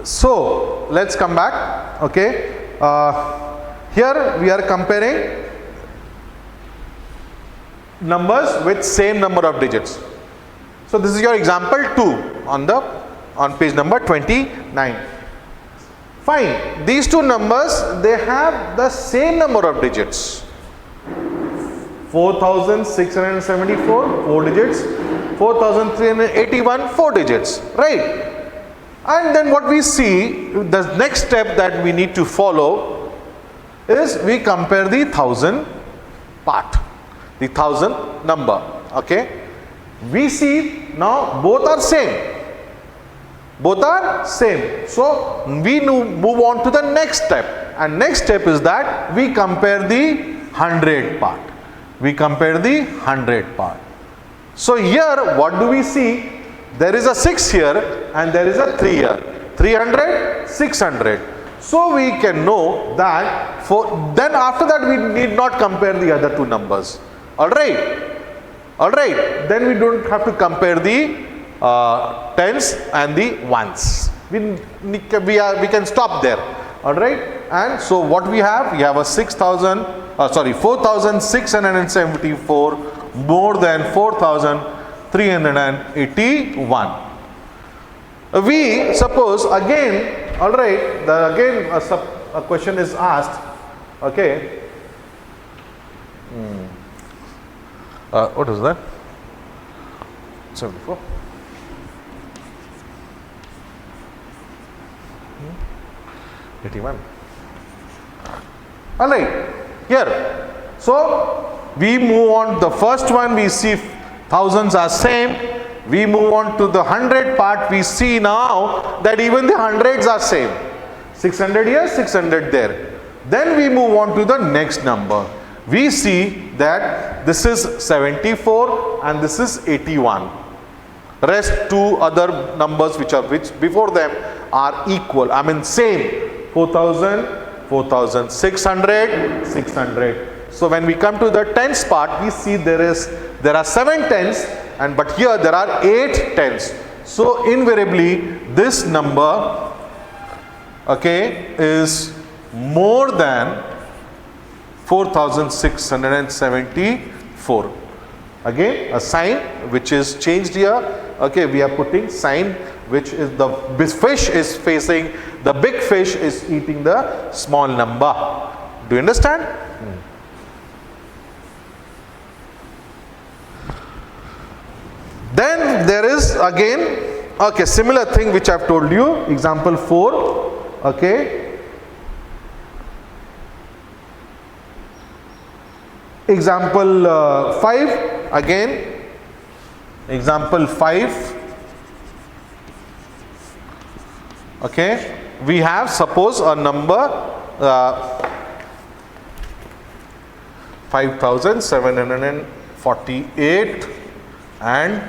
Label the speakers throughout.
Speaker 1: So let's come back. Okay, here we are comparing numbers with same number of digits. So this is your example 2 on page number 29. Fine, these two numbers, they have the same number of digits. 4674, 4 digits. 4381, 4 digits, right? And then what we see, the next step that we need to follow is we compare the 1000 part, the 1000 number. Okay, we see now both are same. Both are same. So we move on to the next step, and next step is that we compare the 100 part. We compare the 100 part. So here what do we see? There is a 6 here and there is a 3 here. 300, 600. So we can know that then after that we need not compare the other two numbers. Alright. Alright. Then we don't have to compare the tens and the ones. We can stop there. Alright. And so what we have a 4674 more than 4381. We suppose again, alright, again a question is asked. Okay. What is that? 74. 81. Alright, here. So we move on. The first one we see thousands are same. We move on to the 100 part. We see now that even the hundreds are same. 600 here, 600 there. Then we move on to the next number. We see that this is 74 and this is 81. Rest two other numbers which before them are equal. I mean same. 4000, 4600, 600. So when we come to the tens part, we see there are 7 tens, but here there are 8 tens. So invariably this number, okay, is more than 4674. Again a sign which is changed here. Okay, we are putting sign which is the fish is facing, the big fish is eating the small number. Do you understand? Then there is again, okay, similar thing which I have told you, example 4, okay. Example 5, again, example 5, okay, we have suppose a number 5748 and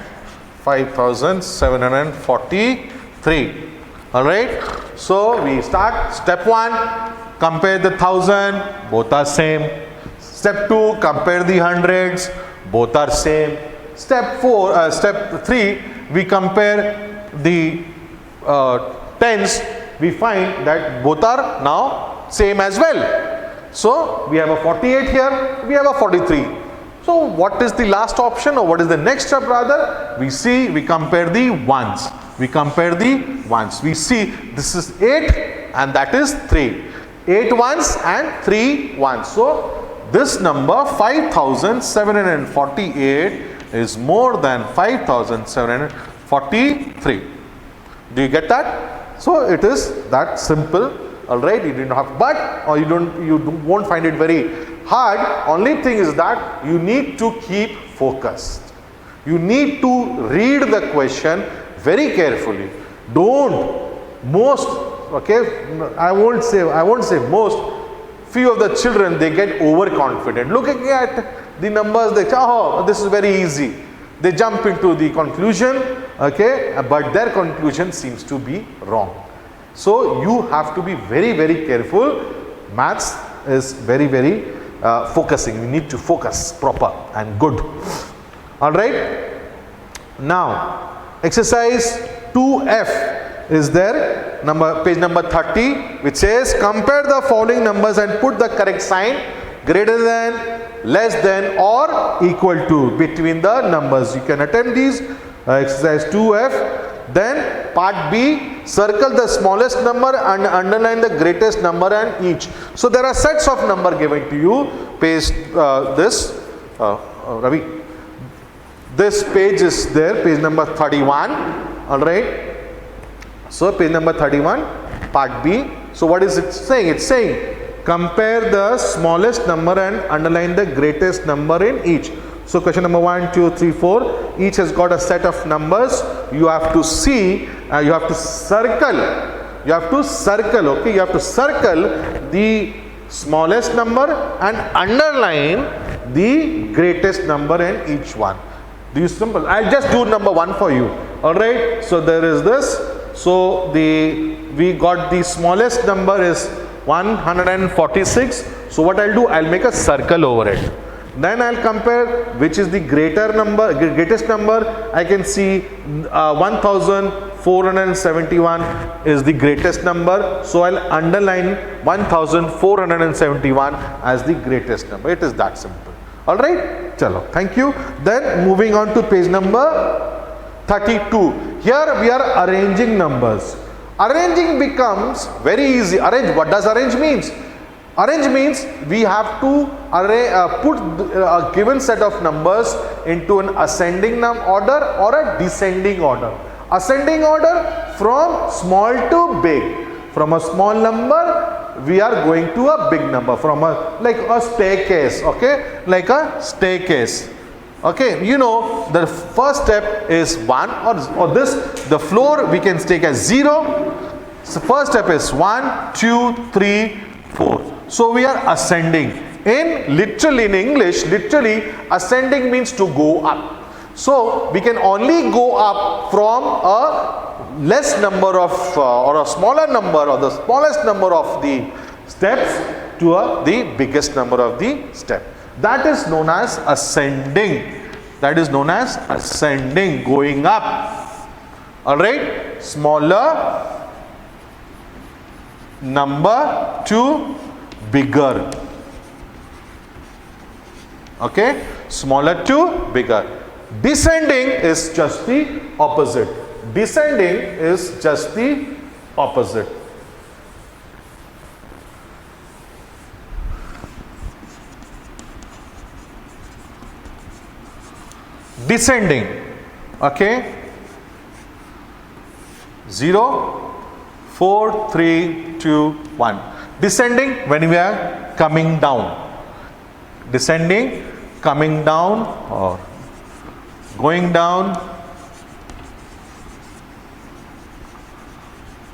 Speaker 1: 5743. Alright, so we start step 1, compare the 1000, both are same. Step 2, compare the hundreds, both are same. Step 3, we compare the tens, we find that both are now same as well. So we have a 48 here, we have a 43. So what is the last option, or what is the next step rather? We compare the ones. We compare the ones. We see this is 8 and that is 3. 8 ones and 3 ones. So this number 5748 is more than 5743. Do you get that? So it is that simple. Alright, you didn't have, you won't find it very hard. Only thing is that you need to keep focused. You need to read the question very carefully. I won't say most. Few of the children, they get overconfident. Looking at the numbers, they say, oh, this is very easy. They jump into the conclusion, okay, but their conclusion seems to be wrong. So you have to be very, very careful. Maths is very, very focusing. You need to focus proper and good. Alright. Now, exercise 2F. is there, page number 30, which says compare the following numbers and put the correct sign greater than, less than or equal to between the numbers. You can attempt these. Exercise 2F. Then part B, circle the smallest number and underline the greatest number and each. So there are sets of number given to you. Page Ravi. This page is there, page number 31. Alright. So page number 31, part B. So what is it saying? It's saying compare the smallest number and underline the greatest number in each. So question number 1, 2, 3, 4, each has got a set of numbers. You have to see, you have to circle, okay, you have to circle the smallest number and underline the greatest number in each one. Do you simple? I'll just do number 1 for you. Alright, so there is this. So we got the smallest number is 146. So what I'll do, I'll make a circle over it. Then I'll compare which is the greatest number. I can see 1471 is the greatest number. So I'll underline 1471 as the greatest number. It is that simple. Alright, chalo, thank you. Then moving on to page number 32. Here we are arranging numbers. Arranging becomes very easy. Arrange, what does arrange means? Arrange means we have to put a given set of numbers into an ascending order or a descending order. Ascending order from small to big. From a small number we are going to a big number. From like a staircase, okay, like a staircase. Okay, you know the first step is 1 or this, the floor we can take as 0. So first step is 1, 2, 3, 4. So we are ascending. In English, literally ascending means to go up. So we can only go up from a less number of or a smaller number or the smallest number of the steps to the biggest number of the step. That is known as ascending. That is known as ascending, going up. Alright, smaller number to bigger. Okay, smaller to bigger. Descending is just the opposite. Descending is just the opposite. Descending, okay, 0, 4, 3, 2, 1. Descending when we are coming down. Descending, coming down or going down.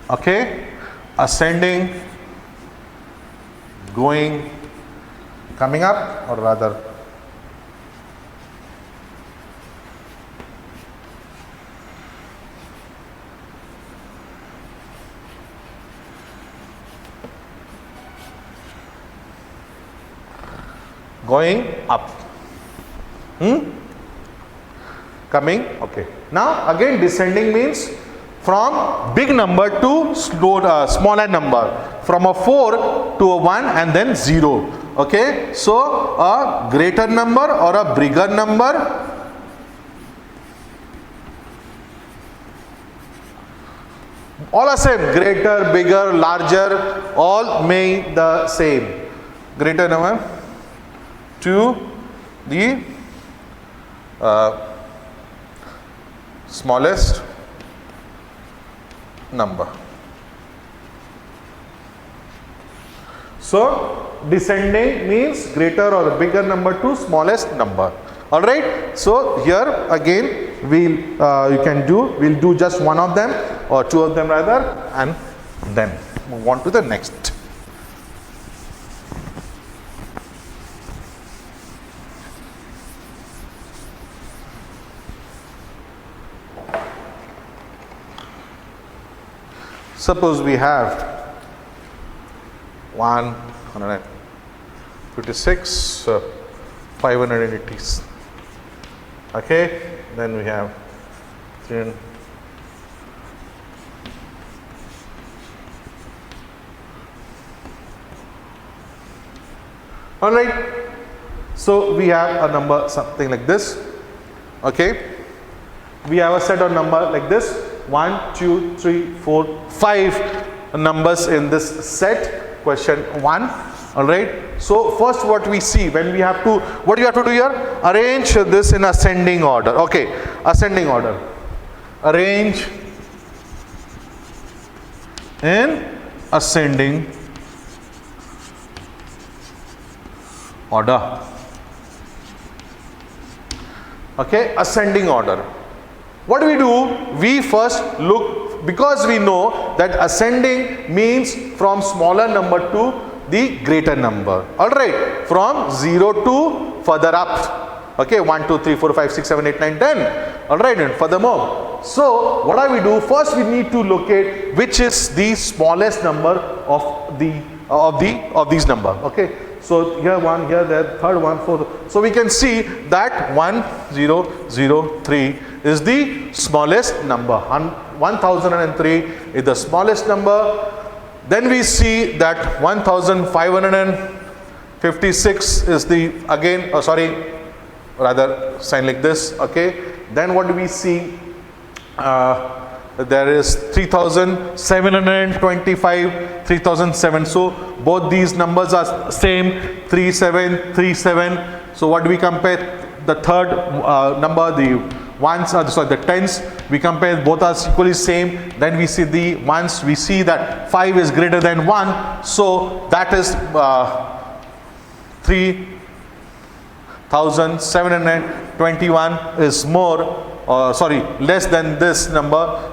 Speaker 1: Okay, ascending, going, coming up, or rather going up. Coming, okay. Now again descending means from big number to smaller number, from a 4 to a 1 and then 0. Okay, so a greater number or a bigger number. All are same, greater, bigger, larger, all mean the same. Greater number to the smallest number. So descending means greater or bigger number to smallest number. All right. So here again we'll do just one of them or two of them rather, and then move on to the next. Suppose we have 156, 580. Okay, then we have All right. So we have a number something like this. Okay. We have a set of number like this. 1, 2, 3, 4, 5 numbers in this set. Question 1. All right. So first, what we see when we have to, what you have to do here? Arrange this in ascending order. Okay. Ascending order. Arrange in ascending order. Okay, ascending order. What do? We first look, because we know that ascending means from smaller number to the greater number. All right, from 0 to further up. Okay, 1, 2, 3, 4, 5, 6, 7, 8, 9, 10. All right, and furthermore. So what do? First, we need to locate which is the smallest number of these number. Okay. So here 1, here there, third one, fourth. So we can see that 1003 is the smallest number. 1003 is the smallest number. Then we see that 1556 is the, again, rather sign like this. Okay. Then what do we see? There is 3725, 3007. So both these numbers are same, 3737. So what do we compare? The third number, the ones, the tens, we compare, both are equally same. Then we see the ones, we see that 5 is greater than 1. So that is 3721 is more, less than this number.